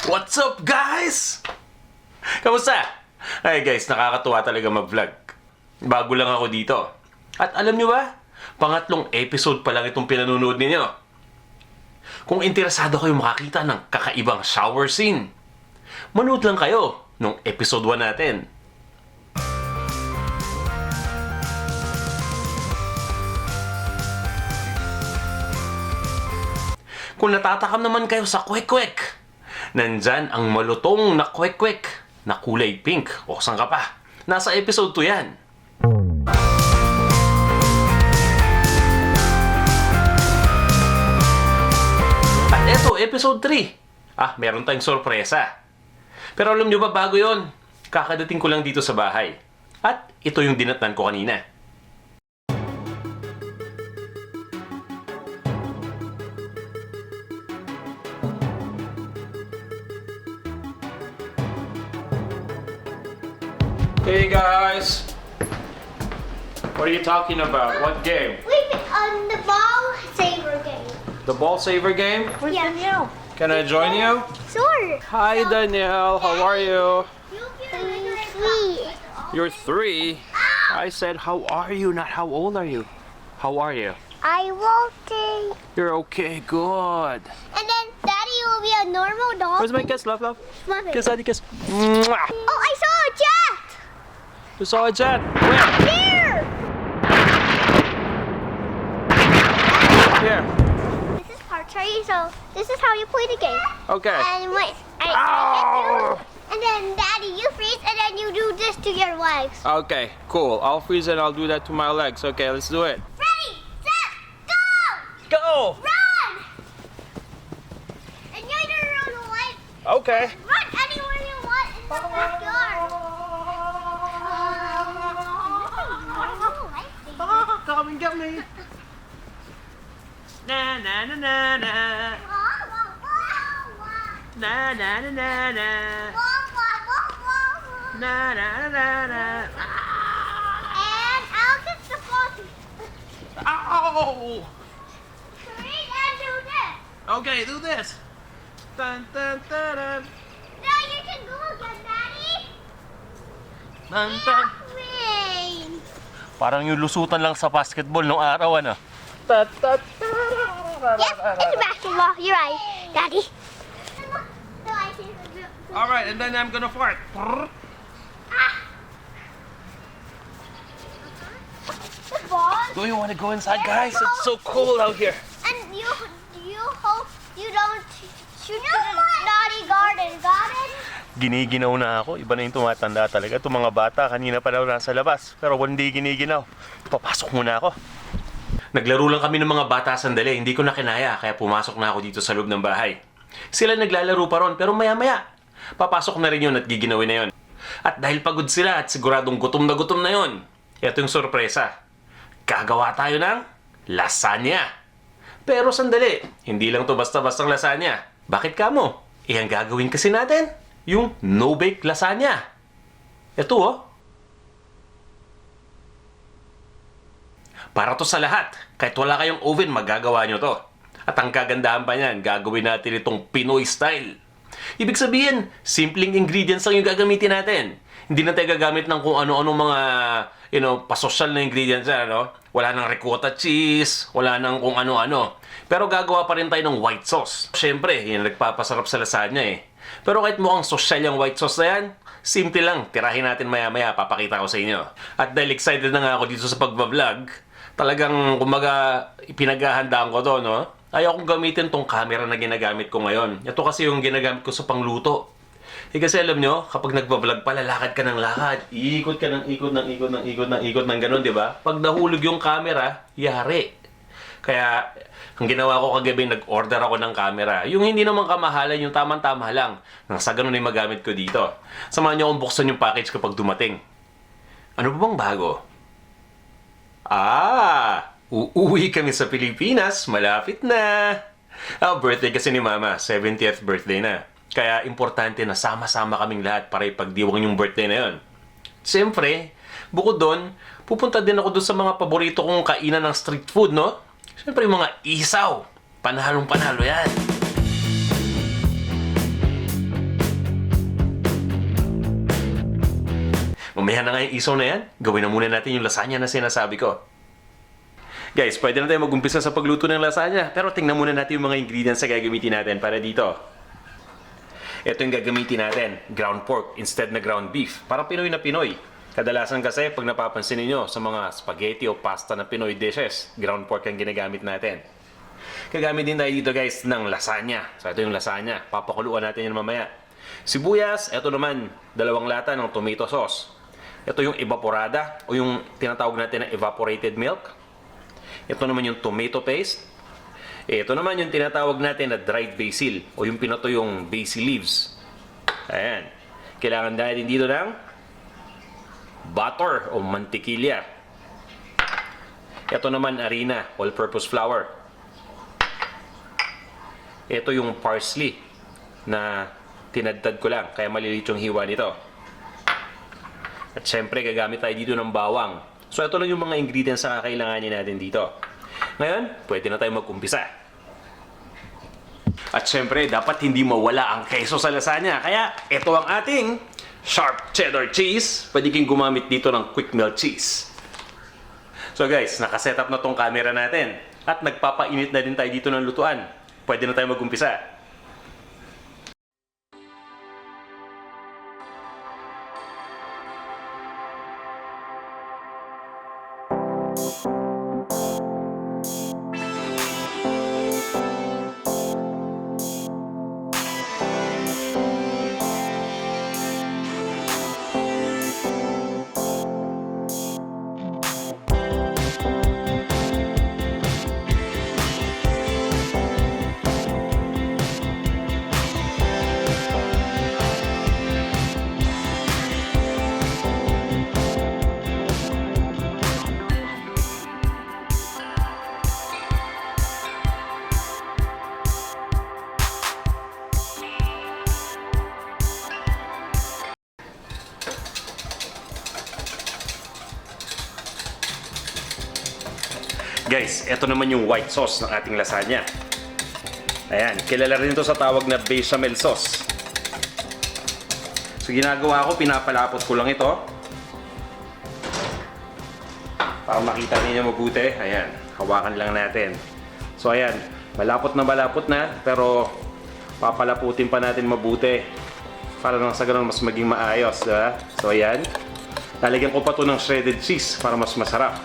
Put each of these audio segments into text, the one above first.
What's up, guys? Kamusta? Ay guys, nakakatuwa talaga mag-vlog. Bago lang ako dito. At alam nyo ba? Pangatlong episode pa lang itong pinanunood ninyo. Kung interesado kayo makakita ng kakaibang shower scene, manood lang kayo nung episode 1 natin. Kung natatakam naman kayo sa kwek-kwek, nandyan ang malutong na kwek-kwek na kulay pink. O saan ka pa? Nasa episode 2 yan. At eto, episode 3. Meron tayong sorpresa. Pero alam nyo ba, bago yon, kakadating ko lang dito sa bahay. At ito yung dinatnan ko kanina. Hey guys! What are you talking about? What game? On the ball saver game. The ball saver game? Where's Danielle? Can I join you? Sure. Hi Danielle, how are you? Three. You're 3. I said how are you, not how old are you? How are you? I walking. You're okay, good. And then Daddy will be a normal dog. Where's my kiss, love? Love it. Kiss, Daddy, kiss. Mwah! Oh, I saw a jet. You saw a jet? Where? Here. Here. This is Partridge, so this is how you play the game. Okay. And wait, I hit Ow! you. And then Daddy, you freeze, and then you do this to your legs. Okay, cool. I'll freeze and I'll do that to my legs. Okay, let's do it. Ready, set, go! Go! Run! And you're gonna run away. Okay. Run anywhere you want in the backyard. Come and get me. Na na na na na. Na na na na na. Na na na na na. And I'll get the ball. Ow! Freeze and do this. Okay, do this. Dun dun dun dun. Now you can go again, Daddy. Dun dun. Rain. Parang yung lusutan lang sa basketball nung araw, ano? Yes, it's basketball. You're right, Daddy. Alright, and then I'm gonna fart. The ball. Do you want to go inside, guys? It's so cold out here. And you hope you don't shoot to the naughty garden. Got it? Giniginaw na ako. Iba na yung tumatanda talaga. Itong mga bata, kanina pa daw nasa labas. Pero hindi giniginaw. Papasok muna ako. Naglaro lang kami ng mga bata sandali. Hindi ko na kinaya, kaya pumasok na ako dito sa loob ng bahay. Sila naglalaro pa ron, pero maya-maya, papasok na rin yun at giginawin na yun. At dahil pagod sila at siguradong gutom na yun, ito yung sorpresa. Gagawa tayo ng lasagna. Pero sandali, hindi lang to basta-bastang lasagna. Bakit kamo? Ang gagawin kasi natin, yung no-bake lasagna. Ito oh. Para to sa lahat. Kahit wala kayong oven, magagawa nyo to. At ang kagandahan pa niyan, gagawin natin itong Pinoy style. Ibig sabihin, simpleng ingredients lang yung gagamitin natin. Hindi na tayo gagamit ng kung ano-ano mga, pasosyal na ingredients yan, no? Wala nang ricotta cheese, wala nang kung ano-ano. Pero gagawa pa rin tayo ng white sauce. Siyempre, yan nagpapasarap sa lasagna eh. Pero kahit mukhang sosyal yung white sauce na yan, simple lang. Tirahin natin maya-maya, papakita ko sa inyo. At dahil excited na nga ako dito sa pagbablog, talagang, kumbaga, pinaghahandaan ko to, no? Ayaw kong gamitin tong camera na ginagamit ko ngayon. Ito kasi yung ginagamit ko sa pangluto. Kasi alam nyo, kapag nagbablog pa, lalakad ka ng lakad. Iikot ka ng ikot ng ganun, di ba? Pag nahulog yung camera, yari. Kaya, ang ginawa ko kagabi, nag-order ako ng camera. Yung hindi naman kamahalan, yung tamang-tama lang. Nang sa ganun ay magamit ko dito. Samahan nyo akong buksan yung package kapag dumating. Ano ba bang bago? Uuwi kami sa Pilipinas. Malapit na. Birthday kasi ni Mama. 70th birthday na. Kaya importante na sama-sama kaming lahat para ipagdiwang yung birthday na yon. Siyempre, bukod doon, pupunta din ako doon sa mga paborito kong kainan ng street food, no? Siyempre, yung mga isaw. Panalong-panalo yan. Umihan na nga yung isaw na yan. Gawin na muna natin yung lasagna na sinasabi ko. Guys, pwede na tayo mag-umpisa sa pagluto ng lasagna. Pero tingnan muna natin yung mga ingredients na gagamitin natin para dito. Ito yung gagamitin natin. Ground pork instead na ground beef. Para Pinoy na Pinoy. Kadalasan kasi pag napapansin niyo sa mga spaghetti o pasta na Pinoy dishes, ground pork ang ginagamit natin. Gagamit din tayo dito guys ng lasagna. So ito yung lasagna. Papakuluan natin yan mamaya. Sibuyas, ito naman 2 lata ng tomato sauce. Ito yung evaporada o yung tinatawag natin na evaporated milk. Ito naman yung tomato paste. Ito naman yung tinatawag natin na dried basil o yung pinatuyong basil leaves. Ayan. Kailangan natin dito ng butter o mantikilya. Ito naman harina, all-purpose flour. Ito yung parsley na tinadtad ko lang, kaya maliliit yung hiwa nito. At syempre, gagamit tayo dito ng bawang. So, ito lang yung mga ingredients na kakailanganin natin dito. Ngayon, pwede na tayo mag-umpisa. At syempre, dapat hindi mawala ang keso sa lasagna. Kaya, ito ang ating sharp cheddar cheese. Pwede kang gumamit dito ng quick melt cheese. So guys, nakasetup na tong camera natin. At nagpapainit na din tayo dito ng lutuan. Pwede na tayo mag-umpisa. Guys, ito naman yung white sauce ng ating lasagna. Ayan, kilala rin ito sa tawag na bechamel sauce. So ginagawa ko, pinapalapot ko lang ito. Para makita niyo mabuti. Ayan, hawakan lang natin. So ayan, malapot na, pero papalaputin pa natin mabuti. Para nang sa ganun mas maging maayos. Diba? So ayan, lalagyan ko pa ito ng shredded cheese para mas masarap.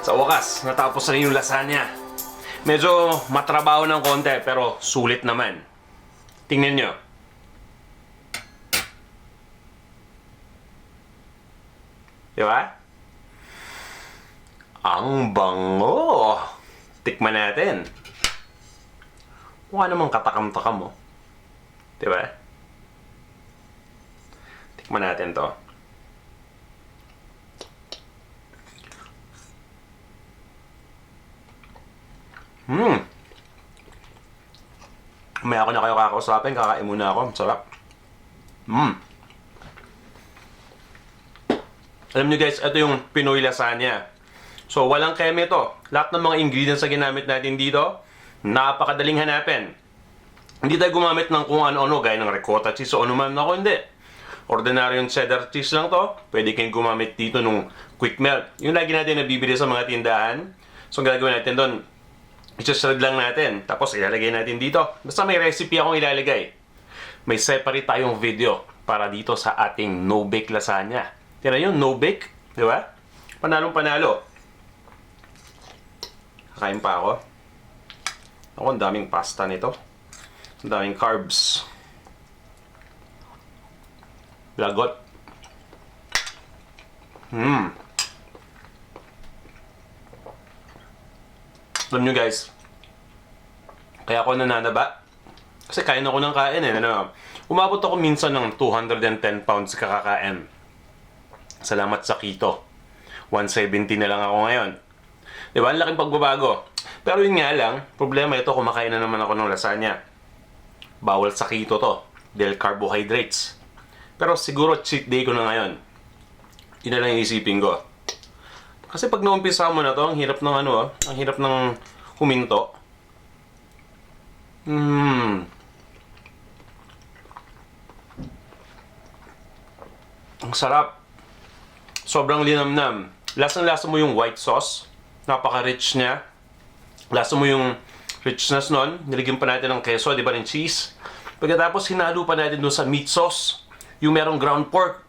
Sa wakas, natapos na yung lasagna. Medyo matrabaho ng konti, pero sulit naman. Tingnan nyo. Diba? Ang bango! Tikman natin. Mukha namang katakam-takam mo. Diba? Tikman natin to. May ako na kayo kakausapin, kakain muna ako. Sarap. Alam nyo guys, ito yung Pinoy lasagna. So, walang keme to. Lahat ng mga ingredients na ginamit natin dito, napakadaling hanapin. Hindi tayo gumamit ng kung ano-ano, gaya ng ricotta cheese o ano man. Ako, hindi. Ordinaryong cheddar cheese lang to. Pwede kayong gumamit dito nung quick melt. Yung lagi natin nabibili sa mga tindahan. So, ang gagawin natin doon, i-shred lang natin. Tapos, ilalagay natin dito. Basta may recipe akong ilalagay. May separate tayong video para dito sa ating no-bake lasagna. Tira yun, no-bake. Di ba? Panalong panalo. Kakain pa ako. Ako, ang daming pasta nito. Ang daming carbs. Lagot. Alam nyo guys, kaya ako nananaba. Kasi kain ako ng kain eh. Ano, umabot ako minsan ng 210 pounds kakakain. Salamat sa keto. 170 na lang ako ngayon. Diba? Ang laking pagbabago. Pero yun nga lang, problema ito, kumakain na naman ako ng lasagna. Bawal sa keto to. Dahil carbohydrates. Pero siguro cheat day ko na ngayon. Yun na lang yung isipin ko. Kasi pag naumpisa mo na to, ang hirap ng ang hirap ng huminto. Ang sarap. Sobrang linamnam. Lasang-lasa mo yung white sauce. Napaka-rich niya. Lasa mo yung richness nun. Niligyan pa natin ng keso, di ba, ng cheese. Pagkatapos, hinalo pa natin doon sa meat sauce. Yung merong ground pork.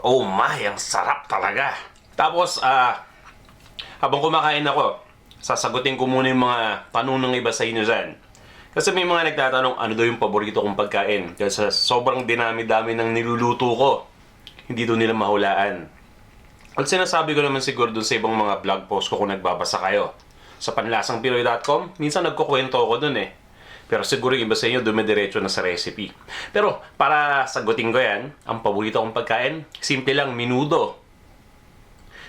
Oh my, ang sarap talaga. Tapos, habang kumakain ako, sasagutin ko muna yung mga tanong ng iba sa inyo dyan. Kasi may mga nagtatanong, ano daw yung paborito kong pagkain? Kasi sobrang dinami-dami ng niluluto ko, hindi doon nila mahulaan. At sinasabi ko naman siguro doon sa ibang mga blog post ko kung nagbabasa kayo. Sa panlasangpinoy.com, minsan nagkukwento ako doon eh. Pero siguro yung iba sa inyo dumidiretso na sa recipe. Pero para sagutin ko yan, ang paborito kong pagkain, simple lang, menudo.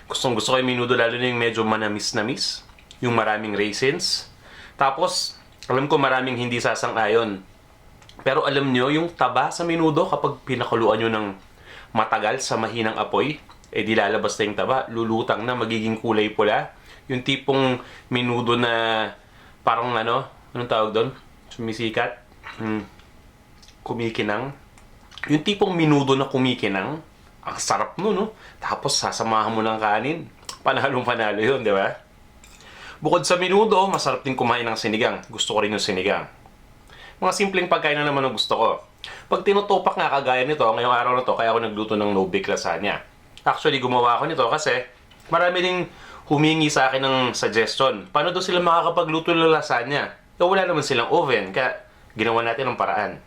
Gustong gusto ko yung menudo, lalo na yung medyo manamis-namis. Yung maraming raisins. Tapos, alam ko maraming hindi sasang-ayon. Pero alam nyo, yung taba sa menudo, kapag pinakuluan nyo ng matagal sa mahinang apoy, eh di lalabas na yung taba, lulutang na, magiging kulay pula. Yung tipong menudo na parang anong tawag doon? Sumisikat? Kumikinang. Yung tipong menudo na kumikinang, ang sarap nun, no? Tapos sasamahan mo ng kanin. Panalong-panalo yun, di ba? Bukod sa menudo, masarap din kumain ng sinigang. Gusto ko rin yung sinigang. Mga simpleng pagkain na naman ang gusto ko. Pag tinutupak nga kagaya nito, ngayong araw na to, kaya ako nagluto ng no-bake lasagna. Actually, gumawa ako nito kasi marami ding humingi sa akin ng suggestion. Paano daw sila makakapagluto ng lasagna? Wala naman silang oven, kaya ginawa natin ng paraan.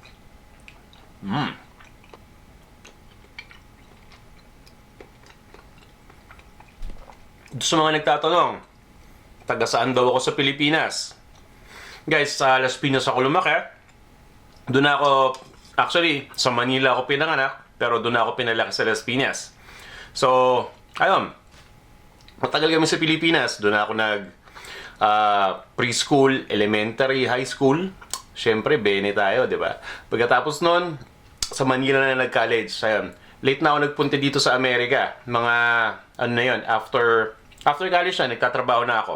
Sa mga nagtatanong, taga saan daw ako sa Pilipinas? Guys, sa Las Piñas ako lumaki. Doon ako, actually, sa Manila ako pinanganak, pero doon ako pinalaki sa Las Piñas. So, ayun, matagal kami sa Pilipinas. Doon ako preschool, elementary, high school. Siyempre, bene tayo, di ba? Pagkatapos nun, sa Manila na nag-college. Ayun, late na ako nagpunta dito sa Amerika. Mga, ano na yun, after college na, nagtatrabaho na ako.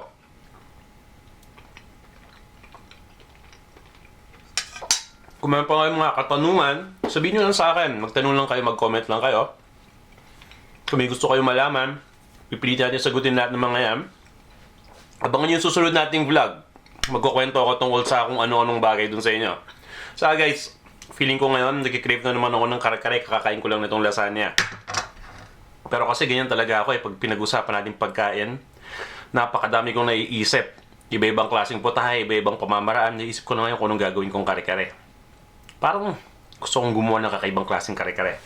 Kung meron pa kayong mga katanungan, sabihin nyo lang sa akin. Magtanong lang kayo, mag-comment lang kayo. Kung may gusto kayo malaman, pipilitin natin sagutin lahat ng mga yan. Abangan nyo yung susunod nating vlog. Magkukwento ako tungkol sa kung ano-anong bagay dun sa inyo. So guys, feeling ko ngayon, nagkikrave na naman ako ng kare-kare, kakakain ko lang nitong lasagna. Pero kasi ganyan talaga ako pag pinag-usapan natin pagkain, napakadami kong naiisip. Iba-ibang klaseng putahe, iba-ibang pamamaraan. Naisip ko na ngayon kung anong gagawin kong kare-kare. Parang gusto kong gumawa ng kakaibang klaseng kare-kare.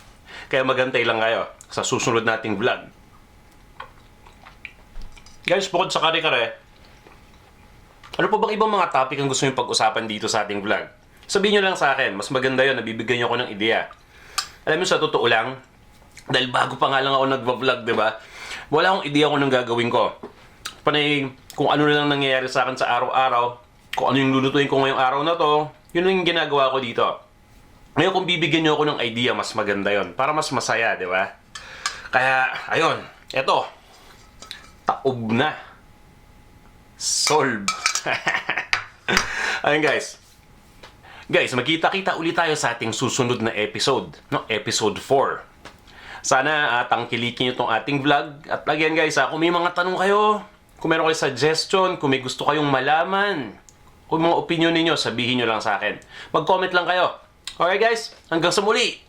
Kaya magantay lang kayo sa susunod nating vlog. Guys, bukod sa kare-kare, ano pa bang ibang mga topic ang gusto nyo pag-usapan dito sa ating vlog? Sabihin nyo lang sa akin, mas maganda yun, nabibigyan nyo ako ng ideya. Alam mo sa totoo lang, dahil bago pa nga lang ako nagva-vlog, di ba? Wala akong ideya kung anong gagawin ko. panay kung ano na lang nangyayari sa akin sa araw-araw, kung ano yung lulutuin ko ngayong araw na to, yun yung ginagawa ko dito. Ngayon kung bibigyan nyo ako ng idea, mas maganda yon para mas masaya, di ba? Kaya, ayun, eto, taob na. Solve. Ayun guys. Guys, magkita-kita ulit tayo sa ating susunod na episode, no? Episode 4. Sana tangkilikin nyo tong ating vlog. At again guys, kung may mga tanong kayo, kung meron kayo suggestion, kung may gusto kayong malaman, kung mga opinion ninyo, sabihin nyo lang sa akin. Mag-comment lang kayo. Alright guys, hanggang sa muli!